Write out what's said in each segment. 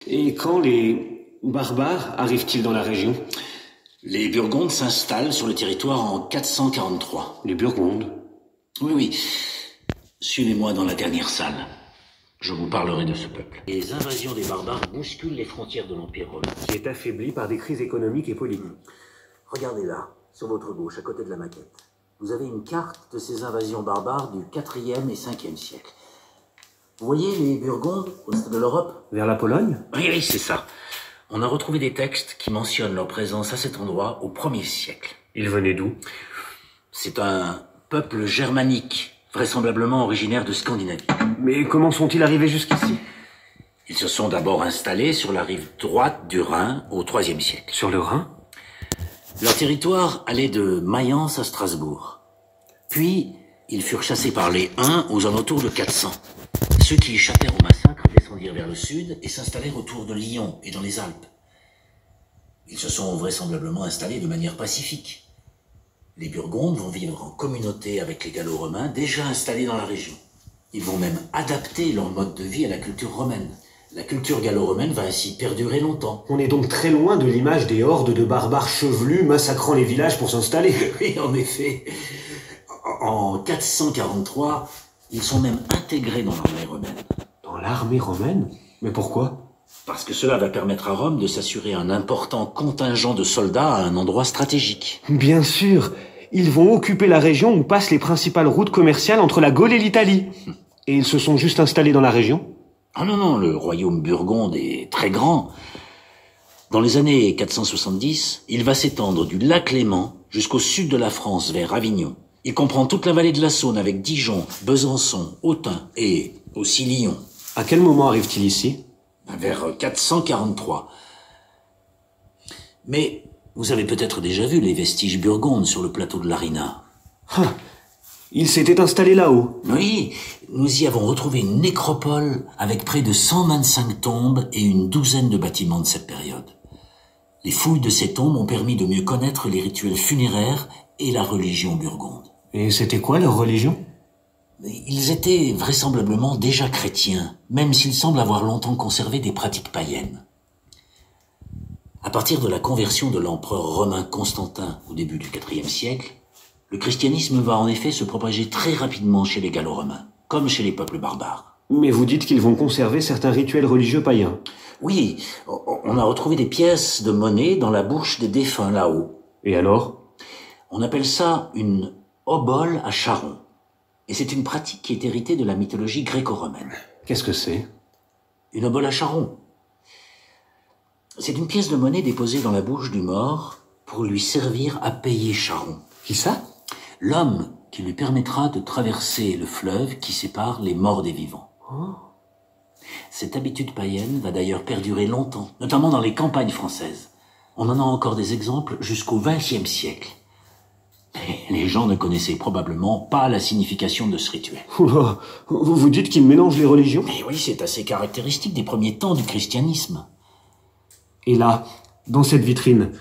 Et quand les barbares arrivent-ils dans la région? Les Burgondes s'installent sur le territoire en 443. Les Burgondes? Oui, oui. Suivez-moi dans la dernière salle. Je vous parlerai de ce peuple. Les invasions des barbares bousculent les frontières de l'Empire romain. Qui est affaibli par des crises économiques et politiques. Regardez là, sur votre gauche, à côté de la maquette. Vous avez une carte de ces invasions barbares du 4e et 5e siècle. Vous voyez les Burgondes au sud de l'Europe? Vers la Pologne? Oui, oui, c'est ça. On a retrouvé des textes qui mentionnent leur présence à cet endroit au 1er siècle. Ils venaient d'où? C'est un peuple germanique, vraisemblablement originaire de Scandinavie. Mais comment sont-ils arrivés jusqu'ici? Ils se sont d'abord installés sur la rive droite du Rhin au 3e siècle. Sur le Rhin? Leur territoire allait de Mayence à Strasbourg. Puis, ils furent chassés par les Huns aux alentours de 400. Ceux qui échappèrent au massacre descendirent vers le sud et s'installèrent autour de Lyon et dans les Alpes. Ils se sont vraisemblablement installés de manière pacifique. Les Burgondes vont vivre en communauté avec les Gallo-Romains déjà installés dans la région. Ils vont même adapter leur mode de vie à la culture romaine. La culture gallo-romaine va ainsi perdurer longtemps. On est donc très loin de l'image des hordes de barbares chevelus massacrant les villages pour s'installer. Oui, en effet. En 443, ils sont même intégrés dans l'armée romaine. Dans l'armée romaine? Mais pourquoi? Parce que cela va permettre à Rome de s'assurer un important contingent de soldats à un endroit stratégique. Bien sûr. Ils vont occuper la région où passent les principales routes commerciales entre la Gaule et l'Italie. Et ils se sont juste installés dans la région? Ah non, non, le royaume burgonde est très grand. Dans les années 470, il va s'étendre du lac Léman jusqu'au sud de la France, vers Avignon. Il comprend toute la vallée de la Saône avec Dijon, Besançon, Autun et aussi Lyon. À quel moment arrive-t-il ici? Vers 443. Mais vous avez peut-être déjà vu les vestiges burgondes sur le plateau de l'Arina. Ah, ils s'étaient installés là-haut. Oui, nous y avons retrouvé une nécropole avec près de 125 tombes et une douzaine de bâtiments de cette période. Les fouilles de ces tombes ont permis de mieux connaître les rituels funéraires et la religion burgonde. Et c'était quoi leur religion? Ils étaient vraisemblablement déjà chrétiens, même s'ils semblent avoir longtemps conservé des pratiques païennes. À partir de la conversion de l'empereur romain Constantin au début du IVe siècle, le christianisme va en effet se propager très rapidement chez les Gallo-Romains, comme chez les peuples barbares. Mais vous dites qu'ils vont conserver certains rituels religieux païens. Oui, on a retrouvé des pièces de monnaie dans la bouche des défunts là-haut. Et alors? On appelle ça une obole à charron. Et c'est une pratique qui est héritée de la mythologie gréco-romaine. Qu'est-ce que c'est? Une obole à charron. C'est une pièce de monnaie déposée dans la bouche du mort pour lui servir à payer Charon. Qui ça? L'homme qui lui permettra de traverser le fleuve qui sépare les morts des vivants. Oh. Cette habitude païenne va d'ailleurs perdurer longtemps, notamment dans les campagnes françaises. On en a encore des exemples jusqu'au XXe siècle. Mais les gens ne connaissaient probablement pas la signification de ce rituel. Oula, vous dites qu'ils mélangent les religions? Mais oui, c'est assez caractéristique des premiers temps du christianisme. Et là, dans cette vitrine,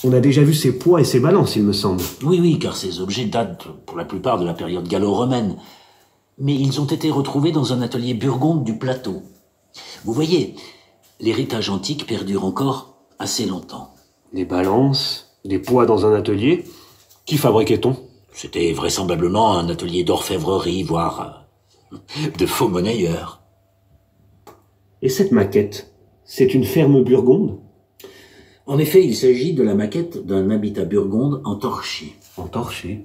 on a déjà vu ces poids et ces balances, il me semble. Oui, oui, car ces objets datent pour la plupart de la période gallo-romaine. Mais ils ont été retrouvés dans un atelier burgonde du plateau. Vous voyez, l'héritage antique perdure encore assez longtemps. Des balances, des poids dans un atelier. Qui fabriquait-on? C'était vraisemblablement un atelier d'orfèvrerie, voire de faux monnayeurs. Et cette maquette, c'est une ferme burgonde? En effet, il s'agit de la maquette d'un habitat burgonde en torchis. En torchis?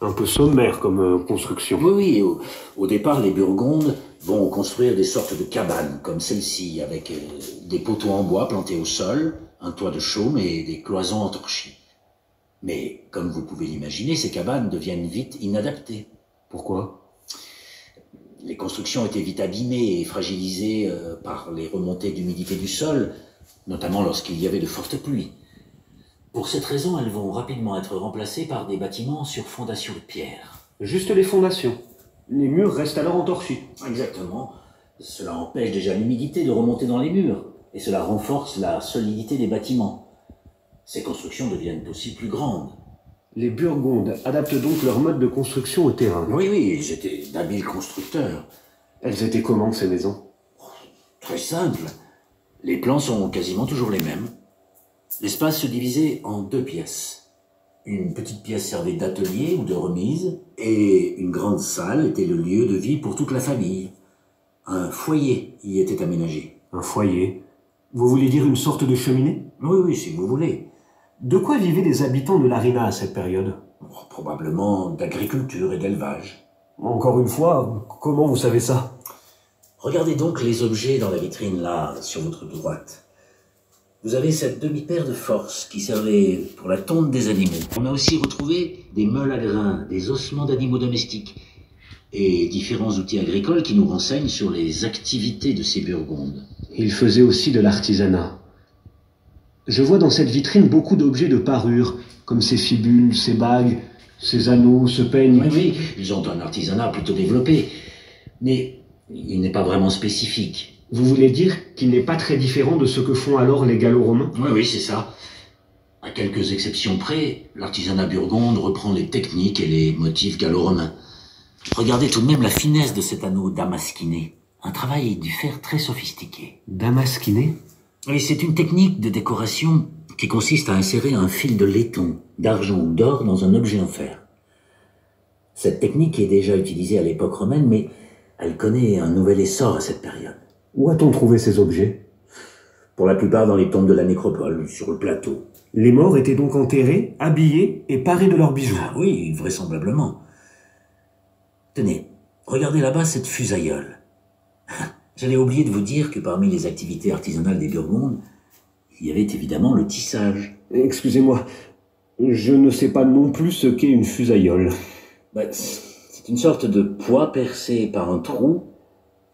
Un peu sommaire comme construction. Oui, oui, au départ, les Burgondes vont construire des sortes de cabanes, comme celle-ci, avec des poteaux en bois plantés au sol, un toit de chaume et des cloisons en torchis. Mais, comme vous pouvez l'imaginer, ces cabanes deviennent vite inadaptées. Pourquoi? Les constructions étaient vite abîmées et fragilisées par les remontées d'humidité du sol, notamment lorsqu'il y avait de fortes pluies. Pour cette raison, elles vont rapidement être remplacées par des bâtiments sur fondation de pierre. Juste les fondations. Les murs restent alors en torchis. Exactement. Cela empêche déjà l'humidité de remonter dans les murs, et cela renforce la solidité des bâtiments. Ces constructions deviennent aussi plus grandes. Les Burgondes adaptent donc leur mode de construction au terrain. Oui, oui, ils étaient d'habiles constructeurs. Elles étaient comment, ces maisons? Très simple. Les plans sont quasiment toujours les mêmes. L'espace se divisait en 2 pièces. Une petite pièce servait d'atelier ou de remise, et une grande salle était le lieu de vie pour toute la famille. Un foyer y était aménagé. Un foyer? Vous voulez dire une sorte de cheminée? Oui, oui, si vous voulez. De quoi vivaient les habitants de l'Arena à cette période? Probablement d'agriculture et d'élevage. Encore une fois, comment vous savez ça? Regardez donc les objets dans la vitrine là, sur votre droite. Vous avez cette demi-paire de force qui servait pour la tonte des animaux. On a aussi retrouvé des meules à grains, des ossements d'animaux domestiques et différents outils agricoles qui nous renseignent sur les activités de ces Burgondes. Ils faisaient aussi de l'artisanat. Je vois dans cette vitrine beaucoup d'objets de parure, comme ces fibules, ces bagues, ces anneaux, ce peigne. Oui, oui, ils ont un artisanat plutôt développé, mais il n'est pas vraiment spécifique. Vous voulez dire qu'il n'est pas très différent de ce que font alors les Gallo-romains? Oui, oui, c'est ça. À quelques exceptions près, l'artisanat burgonde reprend les techniques et les motifs gallo-romains. Regardez tout de même la finesse de cet anneau damasquiné. Un travail du fer très sophistiqué. Damasquiné? Oui, c'est une technique de décoration qui consiste à insérer un fil de laiton, d'argent ou d'or dans un objet en fer. Cette technique est déjà utilisée à l'époque romaine, mais elle connaît un nouvel essor à cette période. Où a-t-on trouvé ces objets? Pour la plupart dans les tombes de la nécropole, sur le plateau. Les morts étaient donc enterrés, habillés et parés de leurs bijoux. Ah oui, vraisemblablement. Tenez, regardez là-bas cette fusailleule. J'allais oublier de vous dire que parmi les activités artisanales des Burgondes, il y avait évidemment le tissage. Excusez-moi, je ne sais pas non plus ce qu'est une fusailleule. C'est une sorte de pois percé par un trou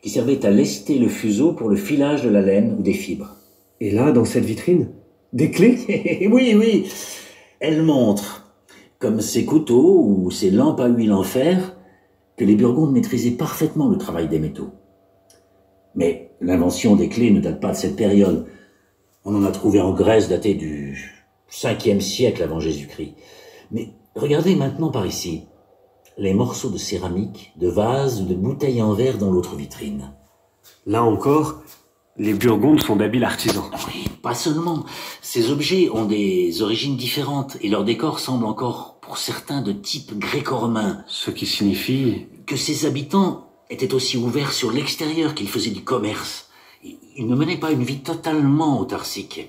qui servait à lester le fuseau pour le filage de la laine ou des fibres. Et là, dans cette vitrine, des clés? Oui, oui, elle montre, comme ces couteaux ou ces lampes à huile en fer, que les Burgondes maîtrisaient parfaitement le travail des métaux. Mais l'invention des clés ne date pas de cette période. On en a trouvé en Grèce datée du 5e siècle avant Jésus-Christ. Mais regardez maintenant par ici, les morceaux de céramique, de vases ou de bouteilles en verre dans l'autre vitrine. Là encore, les Burgondes sont d'habiles artisans. Oui, pas seulement. Ces objets ont des origines différentes et leur décor semble encore, pour certains, de type gréco-romain. Ce qui signifie... que ces habitants étaient aussi ouverts sur l'extérieur qu'ils faisaient du commerce. Ils ne menaient pas une vie totalement autarcique.